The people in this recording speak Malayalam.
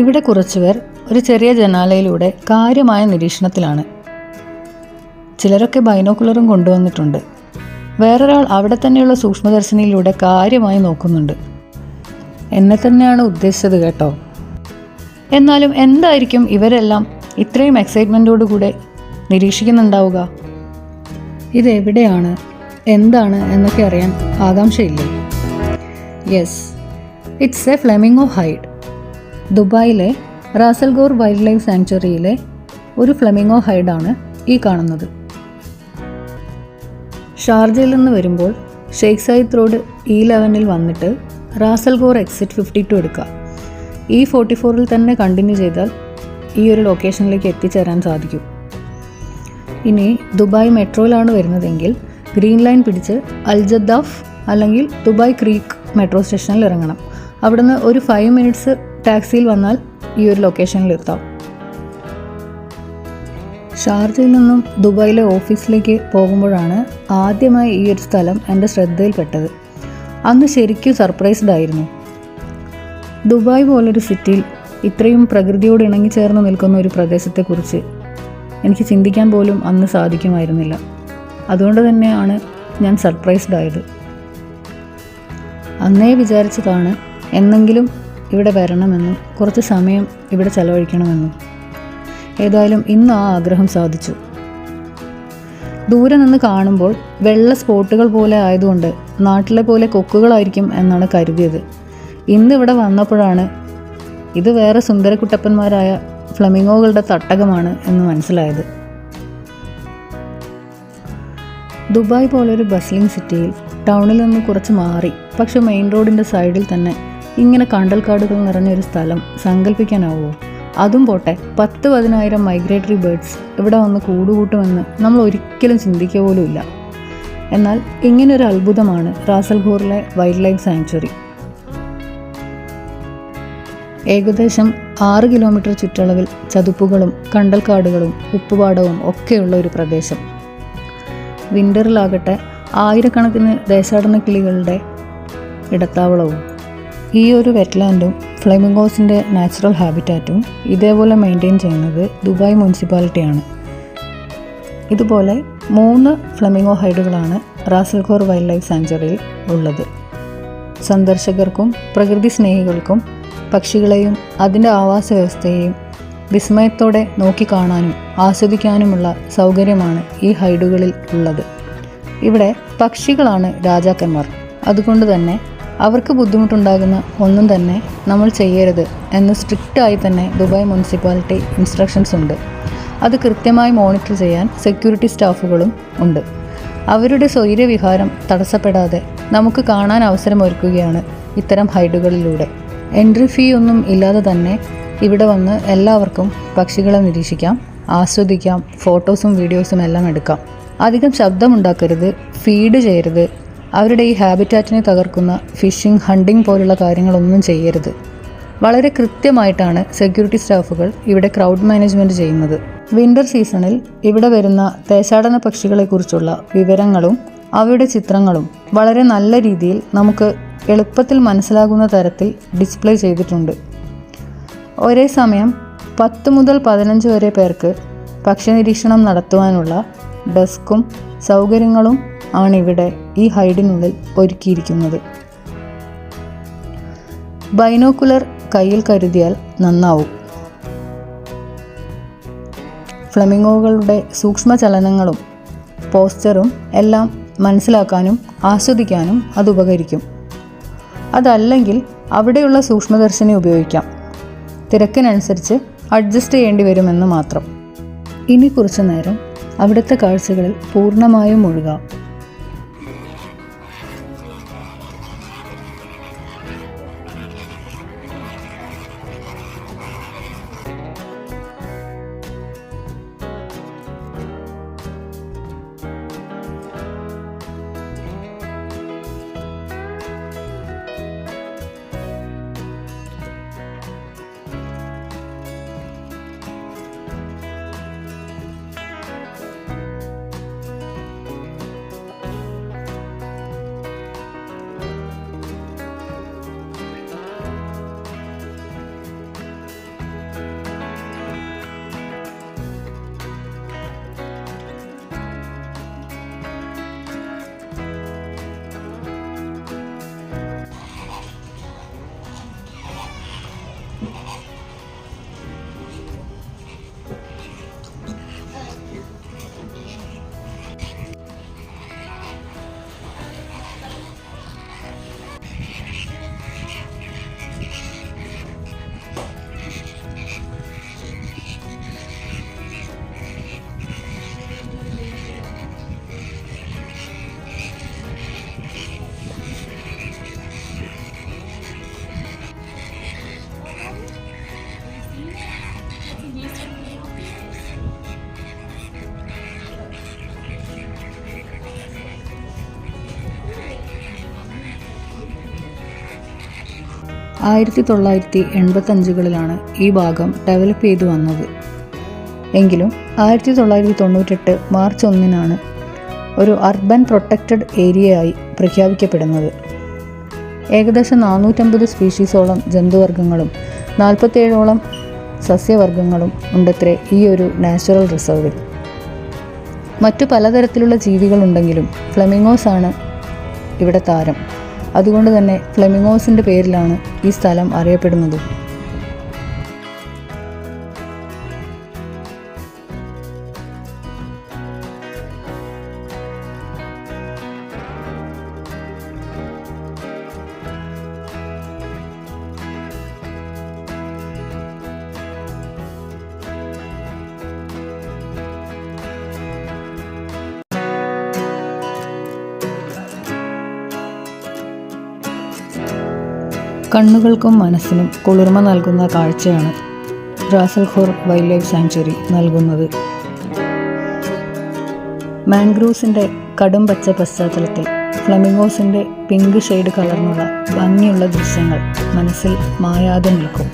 ഇവിടെ കുറച്ചുപേർ ഒരു ചെറിയ ജനാലയിലൂടെ കാര്യമായ നിരീക്ഷണത്തിലാണ്. ചിലരൊക്കെ ബൈനോക്കുലറും കൊണ്ടുവന്നിട്ടുണ്ട്. വേറൊരാൾ അവിടെ തന്നെയുള്ള സൂക്ഷ്മദർശിനിയിലൂടെ കാര്യമായി നോക്കുന്നുണ്ട്. എന്നെ തന്നെയാണ് ഉദ്ദേശിച്ചത് കേട്ടോ. എന്നാലും എന്തായിരിക്കും ഇവരെല്ലാം ഇത്രയും എക്സൈറ്റ്മെൻറ്റോടുകൂടെ നിരീക്ഷിക്കുന്നുണ്ടാവുക? ഇതെവിടെയാണ്, എന്താണ് എന്നൊക്കെ അറിയാൻ ആകാംക്ഷയില്ലേ? Yes, it's a flamingo hide. ദുബായിലെ റാസൽഗോർ വൈൽഡ് ലൈഫ് സാങ്ച്വറിയിലെ ഒരു ഫ്ലെമിംഗോ ഹൈഡാണ് ഈ കാണുന്നത്. ഷാർജയിൽ നിന്ന് വരുമ്പോൾ ഷെയ്ഖ് സയ്യിദ് റോഡ് E11 വന്നിട്ട് റാസൽഗോർ എക്സിറ്റ് 52 എടുക്കുക. E44 തന്നെ കണ്ടിന്യൂ ചെയ്താൽ ഈ ഒരു ലൊക്കേഷനിലേക്ക് എത്തിച്ചേരാൻ സാധിക്കും. ഇനി ദുബായ് മെട്രോയിലാണ് വരുന്നതെങ്കിൽ ഗ്രീൻ ലൈൻ പിടിച്ച് അൽജദ്ദാഫ് അല്ലെങ്കിൽ ദുബായ് ക്രീക്ക് മെട്രോ സ്റ്റേഷനിൽ ഇറങ്ങണം. അവിടുന്ന് ഒരു 5 മിനിറ്റ്സ് ടാക്സിയിൽ വന്നാൽ ഈ ഒരു ലൊക്കേഷനിൽ എത്താം. ഷാർജയിൽ നിന്നും ദുബായിലെ ഓഫീസിലേക്ക് പോകുമ്പോഴാണ് ആദ്യമായി ഈ ഒരു സ്ഥലം എൻ്റെ ശ്രദ്ധയിൽപ്പെട്ടത്. അന്ന് ശരിക്കും സർപ്രൈസ്ഡ് ആയിരുന്നു. ദുബായ് പോലൊരു സിറ്റിയിൽ ഇത്രയും പ്രകൃതിയോട് ഇണങ്ങിച്ചേർന്ന് നിൽക്കുന്ന ഒരു പ്രദേശത്തെക്കുറിച്ച് എനിക്ക് ചിന്തിക്കാൻ പോലും അന്ന് സാധിക്കുമായിരുന്നില്ല. അതുകൊണ്ട് തന്നെയാണ് ഞാൻ സർപ്രൈസ്ഡ് ആയത്. അന്നേ വിചാരിച്ചതാണ് എന്നെങ്കിലും ഇവിടെ വരണമെന്നും കുറച്ച് സമയം ഇവിടെ ചെലവഴിക്കണമെന്നും. ഏതായാലും ഇന്ന് ആ ആഗ്രഹം സാധിച്ചു. ദൂരെ നിന്ന് കാണുമ്പോൾ വെള്ള സ്പോട്ടുകൾ പോലെ ആയതുകൊണ്ട് നാട്ടിലെ പോലെ കൊക്കുകളായിരിക്കും എന്നാണ് കരുതിയത്. ഇന്നിവിടെ വന്നപ്പോഴാണ് ഇത് വേറെ സുന്ദരക്കുട്ടപ്പന്മാരായ ഫ്ലമിംഗോകളുടെ തട്ടകമാണ് എന്ന് മനസ്സിലായത്. ദുബായ് പോലൊരു ബസ്ലിംഗ് സിറ്റിയിൽ ടൗണിൽ നിന്ന് കുറച്ച് മാറി പക്ഷെ മെയിൻ റോഡിൻ്റെ സൈഡിൽ തന്നെ ഇങ്ങനെ കണ്ടൽക്കാടുകൾ നിറഞ്ഞൊരു സ്ഥലം സങ്കല്പിക്കാനാവുമോ? അതും പോട്ടെ, 10,000 മൈഗ്രേറ്ററി ബേർഡ്സ് ഇവിടെ വന്ന് കൂടുകൂട്ടുമെന്ന് നമ്മൾ ഒരിക്കലും ചിന്തിക്കുക പോലുമില്ല. എന്നാൽ ഇങ്ങനൊരു അത്ഭുതമാണ് റാസൽഗോറിലെ വൈൽഡ് ലൈഫ് സാങ്ച്വറി. ഏകദേശം 6 കിലോമീറ്റർ ചുറ്റളവിൽ ചതുപ്പുകളും കണ്ടൽക്കാടുകളും ഉപ്പുപാടവും ഒക്കെയുള്ള ഒരു പ്രദേശം. വിൻ്ററിലാകട്ടെ ആയിരക്കണക്കിന് ദേശാടന കിളികളുടെ ഇടത്താവളവും. ഈ ഒരു വെറ്റ്ലാൻഡും ഫ്ലെമിംഗോസിൻ്റെ നാച്ചുറൽ ഹാബിറ്റാറ്റും ഇതേപോലെ മെയിൻറ്റെയിൻ ചെയ്യുന്നത് ദുബായ് മുനിസിപ്പാലിറ്റിയാണ്. ഇതുപോലെ 3 ഫ്ലെമിംഗോ ഹൈഡുകളാണ് റാസൽഗോർ വൈൽഡ് ലൈഫ് സാങ്ച്വറിയിൽ ഉള്ളത്. സന്ദർശകർക്കും പ്രകൃതി സ്നേഹികൾക്കും പക്ഷികളെയും അതിൻ്റെ ആവാസ വ്യവസ്ഥയെയും വിസ്മയത്തോടെ നോക്കിക്കാണാനും ആസ്വദിക്കാനുമുള്ള സൗകര്യമാണ് ഈ ഹൈഡുകളിൽ ഉള്ളത്. ഇവിടെ പക്ഷികളാണ് രാജാക്കന്മാർ. അതുകൊണ്ട് തന്നെ അവർക്ക് ബുദ്ധിമുട്ടുണ്ടാകുന്ന ഒന്നും തന്നെ നമ്മൾ ചെയ്യരുത് എന്ന് സ്ട്രിക്റ്റായി തന്നെ ദുബായ് മുനിസിപ്പാലിറ്റി ഇൻസ്ട്രക്ഷൻസ് ഉണ്ട്. അത് കൃത്യമായി മോണിറ്റർ ചെയ്യാൻ സെക്യൂരിറ്റി സ്റ്റാഫുകളും ഉണ്ട്. അവരുടെ സ്വൈര്യവിഹാരം തടസ്സപ്പെടാതെ നമുക്ക് കാണാൻ അവസരമൊരുക്കുകയാണ് ഇത്തരം ഹൈഡുകളിലൂടെ. എൻട്രി ഫീ ഒന്നും ഇല്ലാതെ തന്നെ ഇവിടെ വന്ന് എല്ലാവർക്കും പക്ഷികളെ നിരീക്ഷിക്കാം, ആസ്വദിക്കാം, ഫോട്ടോസും വീഡിയോസും എല്ലാം എടുക്കാം. അധികം ശബ്ദമുണ്ടാക്കരുത്, ഫീഡ് ചെയ്യരുത്, അവരുടെ ഈ ഹാബിറ്റാറ്റിനെ തകർക്കുന്ന ഫിഷിംഗ്, ഹണ്ടിങ് പോലുള്ള കാര്യങ്ങളൊന്നും ചെയ്യരുത്. വളരെ കൃത്യമായിട്ടാണ് സെക്യൂരിറ്റി സ്റ്റാഫുകൾ ഇവിടെ ക്രൗഡ് മാനേജ്മെൻറ്റ് ചെയ്യുന്നത്. വിൻ്റർ സീസണിൽ ഇവിടെ വരുന്ന ദേശാടന പക്ഷികളെക്കുറിച്ചുള്ള വിവരങ്ങളും അവയുടെ ചിത്രങ്ങളും വളരെ നല്ല രീതിയിൽ നമുക്ക് എളുപ്പത്തിൽ മനസ്സിലാകുന്ന തരത്തിൽ ഡിസ്പ്ലേ ചെയ്തിട്ടുണ്ട്. ഒരേ സമയം 10 മുതൽ 15 വരെ പേർക്ക് പക്ഷി നിരീക്ഷണം നടത്തുവാനുള്ള ഡെസ്കും സൗകര്യങ്ങളും ആണിവിടെ ഈ ഹൈഡിനുള്ളിൽ ഒരുക്കിയിരിക്കുന്നത്. ബൈനോക്കുലർ കയ്യിൽ കരുതിയാൽ നന്നാവും. ഫ്ലെമിംഗോകളുടെ സൂക്ഷ്മ ചലനങ്ങളും പോസ്ചറും എല്ലാം മനസ്സിലാക്കാനും ആസ്വദിക്കാനും അത് ഉപകരിക്കും. അതല്ലെങ്കിൽ അവിടെയുള്ള സൂക്ഷ്മദർശിനി ഉപയോഗിക്കാം. തിരക്കിനനുസരിച്ച് അഡ്ജസ്റ്റ് ചെയ്യേണ്ടി വരുമെന്ന് മാത്രം. ഇനി കുറച്ചു നേരം അവിടുത്തെ കാഴ്ചകളിൽ പൂർണ്ണമായും മുഴുകാം. 1985കളിലാണ് ഈ ഭാഗം ഡെവലപ്പ് ചെയ്തു വന്നത്. എങ്കിലും 1998 മാർച്ച് 1 ഒരു അർബൻ പ്രൊട്ടക്റ്റഡ് ഏരിയയായി പ്രഖ്യാപിക്കപ്പെടുന്നത്. ഏകദേശം 450 സ്പീഷീസോളം ജന്തുവർഗ്ഗങ്ങളും 47ഓളം സസ്യവർഗ്ഗങ്ങളും ഉണ്ടത്രേ ഈ ഒരു നാച്ചുറൽ റിസർവിൽ. മറ്റു പലതരത്തിലുള്ള ജീവികളുണ്ടെങ്കിലും ഫ്ലെമിംഗോസ് ആണ് ഇവിടെ താരം. അതുകൊണ്ട് തന്നെ ഫ്ലെമിംഗോസിൻ്റെ പേരിലാണ് ഈ സ്ഥലം അറിയപ്പെടുന്നത്. കണ്ണുകൾക്കും മനസ്സിനും കുളിർമ നൽകുന്ന കാഴ്ചയാണ് റാസൽഖോർ വൈൽഡ് ലൈഫ് സാങ്ച്വറി നൽകുന്നത്. മാംഗ്രൂവ്സിൻ്റെ കടും പച്ച പശ്ചാത്തലത്തിൽ ഫ്ലെമിംഗോസിൻ്റെ പിങ്ക് ഷെയ്ഡ് കലർന്നുള്ള ഭംഗിയുള്ള ദൃശ്യങ്ങൾ മനസ്സിൽ മായാതെ നിൽക്കും.